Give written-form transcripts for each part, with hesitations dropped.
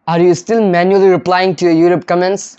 Are you still manually replying to your YouTube comments?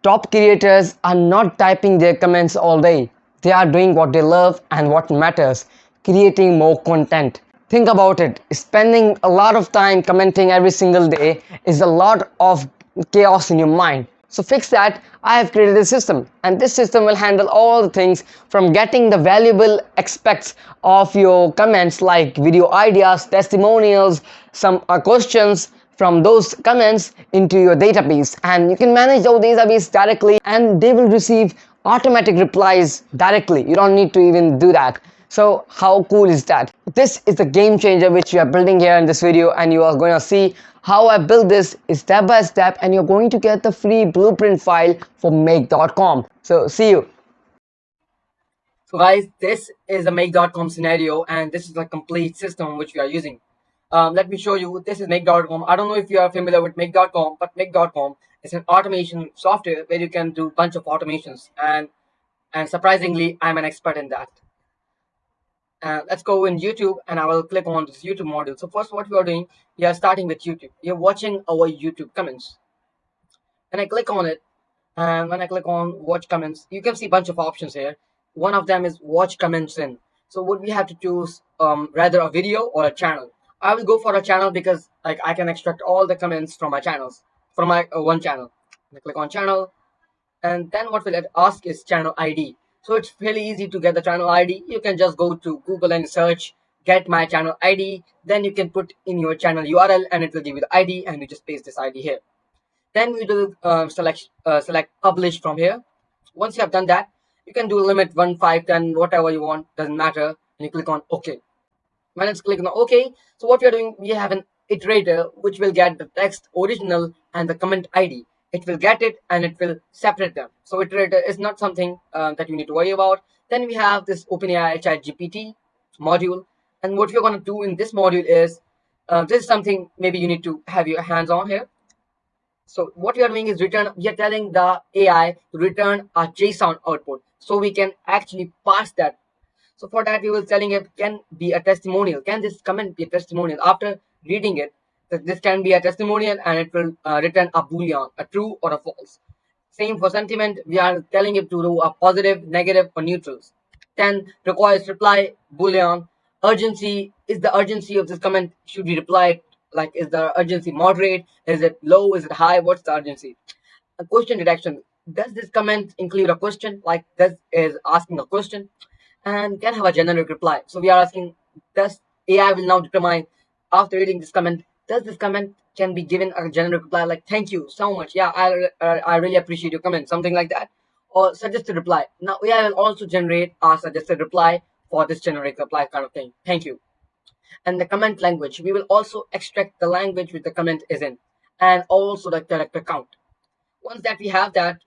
Top creators are not typing their comments all day. They are doing what they love and what matters, creating more content. Think about it. Spending a lot of time commenting every single day is a lot of chaos in your mind. So fix that. I have created a system, and this system will handle all the things from getting the valuable aspects of your comments like video ideas, testimonials, some questions from those comments into your database, and you can manage those database directly and they will receive automatic replies directly. You don't need to even do that. So how cool is that? This is the game changer which we are building here in this video, and you are going to see how I build this step by step, and you're going to get the free blueprint file for make.com. So see you. So guys, this is a make.com scenario, and this is a complete system which we are using. Let me show you. This is make.com. I don't know if you are familiar with make.com, but make.com is an automation software where you can do a bunch of automations, and surprisingly, I'm an expert in that. Let's go in YouTube, and I will click on this YouTube module. So first, what we are doing, we are starting with YouTube. You're watching our YouTube comments. When I click on it, and when I click on watch comments, you can see a bunch of options here. One of them is watch comments in. So would we have to choose rather a video or a channel? I will go for a channel because like I can extract all the comments from my channels, from my one channel. I click on channel, and then what will it ask is channel ID. So it's really easy to get the channel ID. You can just go to Google and search get my channel ID. Then you can put in your channel URL and it will give you the ID, and you just paste this ID here. Then we do select publish from here. Once you have done that, you can do limit 1, 5, 10, whatever you want, doesn't matter. And you click on OK. When it's clicking on OK, so what we are doing, we have an iterator which will get the text original and the comment ID. It will get it and it will separate them. So iterator is not something that you need to worry about. Then we have this OpenAI ChatGPT module, and what we're going to do in this module is this is something maybe you need to have your hands on here. So what we are doing is we are telling the AI to return a JSON output so we can actually parse that. So for that, we will telling it can be a testimonial. Can this comment be a testimonial? After reading it, that this can be a testimonial and it will return a boolean, a true or a false. Same for sentiment. We are telling it to do a positive, negative, or neutrals. Then requires reply boolean. Urgency is the urgency of this comment. Should we reply? Like, is the urgency moderate? Is it low? Is it high? What's the urgency? A question detection. Does this comment include a question? Like, this is asking a question and can have a generic reply. So we are asking, does AI will now determine after reading this comment, does this comment can be given a generic reply like thank you so much, yeah, I really appreciate your comment, something like that, or suggested reply. Now AI will also generate a suggested reply for this generic reply kind of thing, thank you. And the comment language, we will also extract the language which the comment is in, and also the character count. Once that we have that,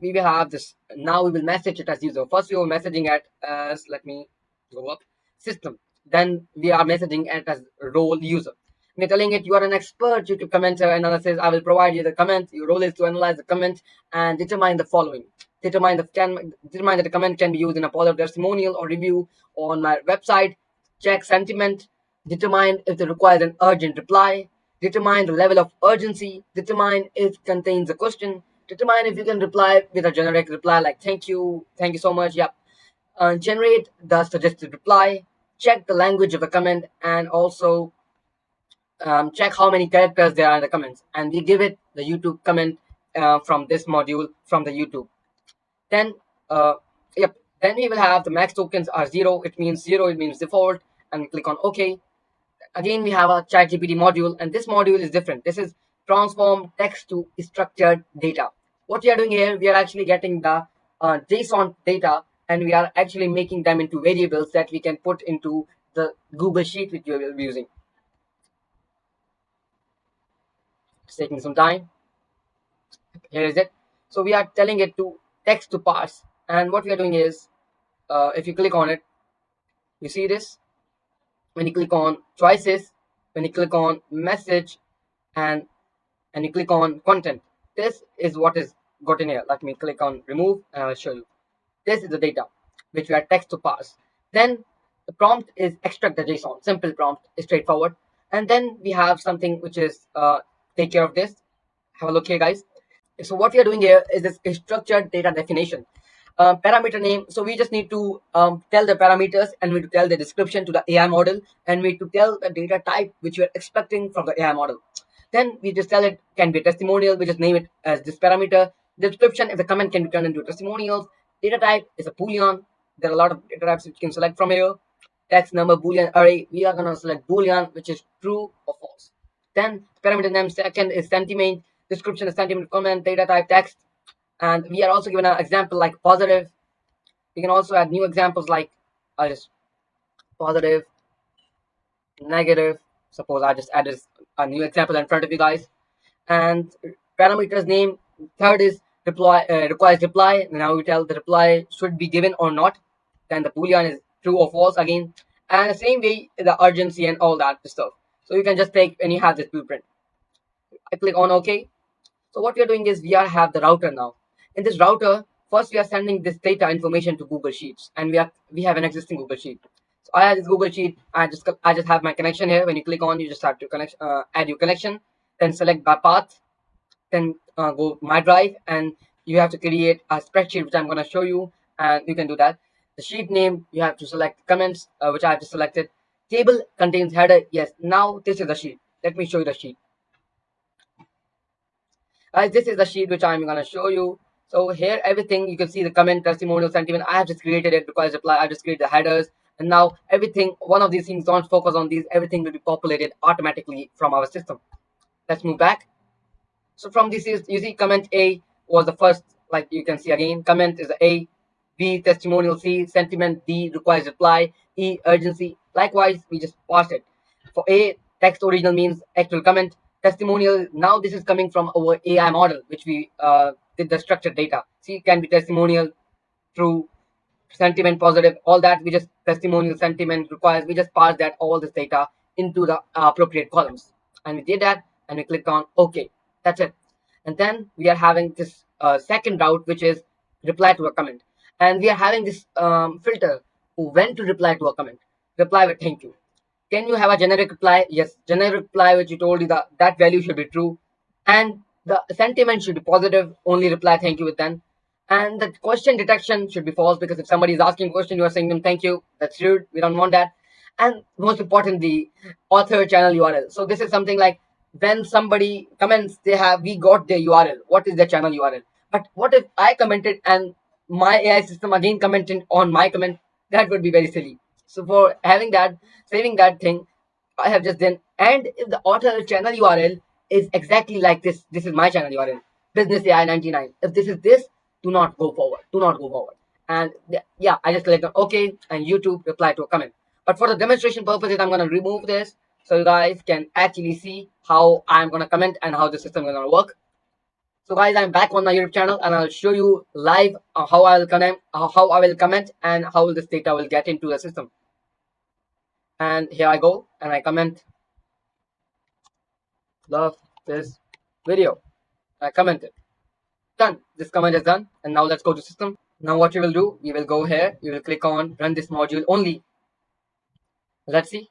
we will have this. Now we will message it as user. First, we were messaging it as, let me go up, system. Then we are messaging it as role user. We're telling it you are an expert YouTube commenter analysis. I will provide you the comments. Your role is to analyze the comments and determine the following. Determine that the comment can be used in a positive testimonial or review on my website. Check sentiment. Determine if it requires an urgent reply. Determine the level of urgency. Determine if it contains a question. Determine if you can reply with a generic reply like thank you so much. Yep. Generate the suggested reply. Check the language of the comment, and also check how many characters there are in the comments. And we give it the YouTube comment from this module from the YouTube. Then, yep. Then we will have the max tokens are 0. It means 0. It means default. And we click on OK. Again, we have a ChatGPT module, and this module is different. This is transform text to structured data. What we are doing here, we are actually getting the JSON data, and we are actually making them into variables that we can put into the Google Sheet which we will be using. It's taking some time. Here is it. So we are telling it to text to parse, and what we are doing is, if you click on it, you see this. When you click on choices, when you click on message, and you click on content, this is what is got in here. Let me click on remove and I will show you. This is the data which we are text to parse. Then the prompt is extract the JSON. Simple prompt is straightforward. And then we have something which is take care of this. Have a look here, guys. So what we are doing here is this structured data definition. Parameter name. So we just need to tell the parameters, and we need to tell the description to the AI model, and we need to tell the data type which we are expecting from the AI model. Then we just tell it can be a testimonial. We just name it as this parameter. Description, if the comment can be turned into testimonials. Data type is a boolean. There are a lot of data types which you can select from here. Text, number, boolean, array. We are gonna select boolean, which is true or false. Then parameter name second is sentiment. Description is sentiment, comment, data type, text. And we are also given an example like positive. We can also add new examples like I'll just positive, negative. Suppose I just added a new example in front of you guys. And parameters name third is reply requires reply. Now we tell the reply should be given or not. Then the boolean is true or false again. And the same way the urgency and all that stuff. So you can just take and you have this blueprint. I click on OK. So what we are doing is we are have the router now. In this router, first we are sending this data information to Google Sheets, and we have an existing Google Sheet. So I have this Google Sheet. I just have my connection here. When you click on, you just have to connect, add your connection, then select by path, then go my drive, and you have to create a spreadsheet which I'm going to show you, and you can do that. The sheet name you have to select comments, which I have just selected. Table contains header. Yes. Now this is the sheet. Let me show you the sheet. Guys, this is the sheet which I'm going to show you. So here, everything you can see the comment, testimonial, sentiment. I have just created it because reply. I just created the headers, and now everything. One of these things, don't focus on these. Everything will be populated automatically from our system. Let's move back. So from this is you see comment A was the first, like you can see again. Comment is A, B testimonial, C sentiment, D requires reply, E urgency. Likewise, we just pass it. For A, text original means actual comment. Testimonial, now this is coming from our AI model, which we did the structured data. C can be testimonial, true, sentiment, positive, all that. We just testimonial, sentiment requires. We just pass that all this data into the appropriate columns, and we did that, and we clicked on OK. That's it. And then we are having this second route, which is reply to a comment, and we are having this filter when to reply to a comment. Reply with thank you. Can you have a generic reply? Yes, generic reply which you told you that value should be true, and the sentiment should be positive. Only reply thank you with then, and the question detection should be false because if somebody is asking a question, you are saying them thank you. That's rude. We don't want that. And most importantly, author channel URL. So this is something like when somebody comments, they have we got their URL. What is their channel URL? But what if I commented and my AI system again commented on my comment? That would be very silly. So for having that, saving that thing, I have just done. And if the author channel URL is exactly like this is my channel URL, Business AI 99. If this is this, do not go forward. Do not go forward. And yeah, I just click on OK, and YouTube reply to a comment. But for the demonstration purposes, I'm gonna remove this so you guys can actually see how I'm gonna comment and how the system is gonna work. So guys, I'm back on my YouTube channel, and I'll show you live how I will comment, how I will comment, and how this data will get into the system. And here I go, and I comment, love this video. I commented. Done. This comment is done. And now let's go to system. Now what we will do, we will go here. We will click on run this module only. Let's see.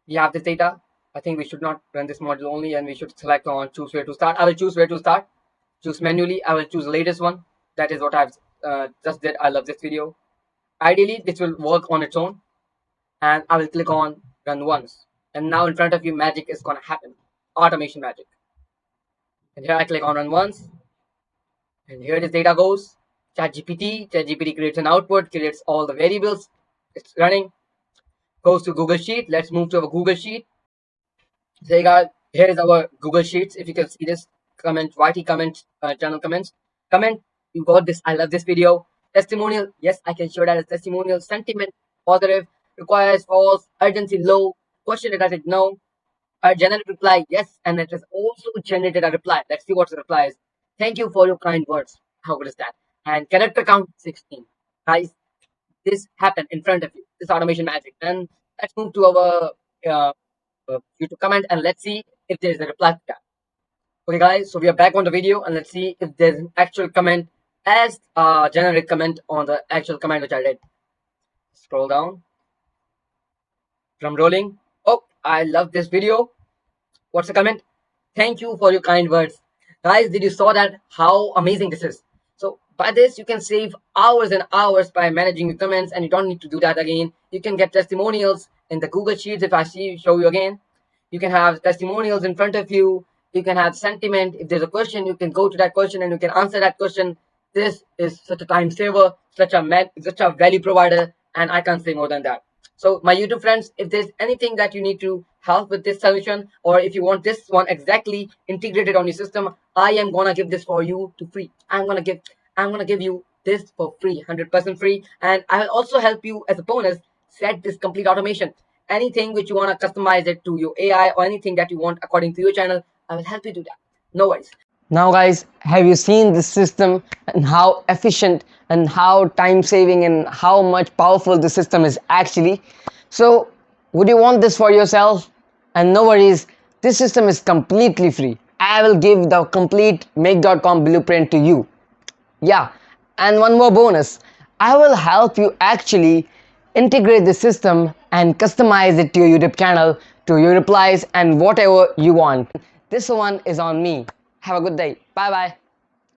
We have this data. I think we should not run this module only, and we should select on choose where to start. I will choose where to start. Choose manually. I will choose the latest one. That is what I've just did. I love this video. Ideally, this will work on its own. And I will click on run once. And now in front of you, magic is going to happen. Automation magic. And here I click on run once. And here this data goes. ChatGPT creates an output, creates all the variables. It's running. Goes to Google Sheet. Let's move to our Google Sheet. So guys, here is our Google Sheets. If you can see this comment, YT comment, channel comments. Comment, you got this. I love this video. Testimonial, yes, I can show that as testimonial. Sentiment, positive. Requires false. Urgency, low. Question that I said no. A generic reply, yes, and it has also generated a reply. Let's see what the reply is. Thank you for your kind words. How good is that? And character count 16. Guys, this happened in front of you. This automation magic. And let's move to our uh, YouTube comment, and let's see if there's a reply to that. Okay, guys, so we are back on the video, and let's see if there's an actual comment as a generic comment on the actual comment which I did. Scroll down. Drum rolling. Oh, I love this video. What's the comment? Thank you for your kind words. Guys, did you saw that? How amazing this is. So by this, you can save hours and hours by managing your comments, and you don't need to do that again. You can get testimonials in the Google Sheets if I show you again. You can have testimonials in front of you. You can have sentiment. If there's a question, you can go to that question and you can answer that question. This is such a time saver, such a value provider, and I can't say more than that. So my YouTube friends, if there's anything that you need to help with this solution, or if you want this one exactly integrated on your system, I am gonna give this for you to free. I'm gonna give you this for free, 100% free, and I will also help you as a bonus set this complete automation. Anything which you want to customize it to your AI or anything that you want according to your channel, I will help you do that. No worries. Now guys, have you seen this system and how efficient and how time saving and how much powerful the system is actually? So would you want this for yourself? And no worries, this system is completely free. I will give the complete make.com blueprint to you. Yeah, and one more bonus. I will help you actually integrate the system and customize it to your YouTube channel, to your replies and whatever you want. This one is on me. Have a good day. Bye bye.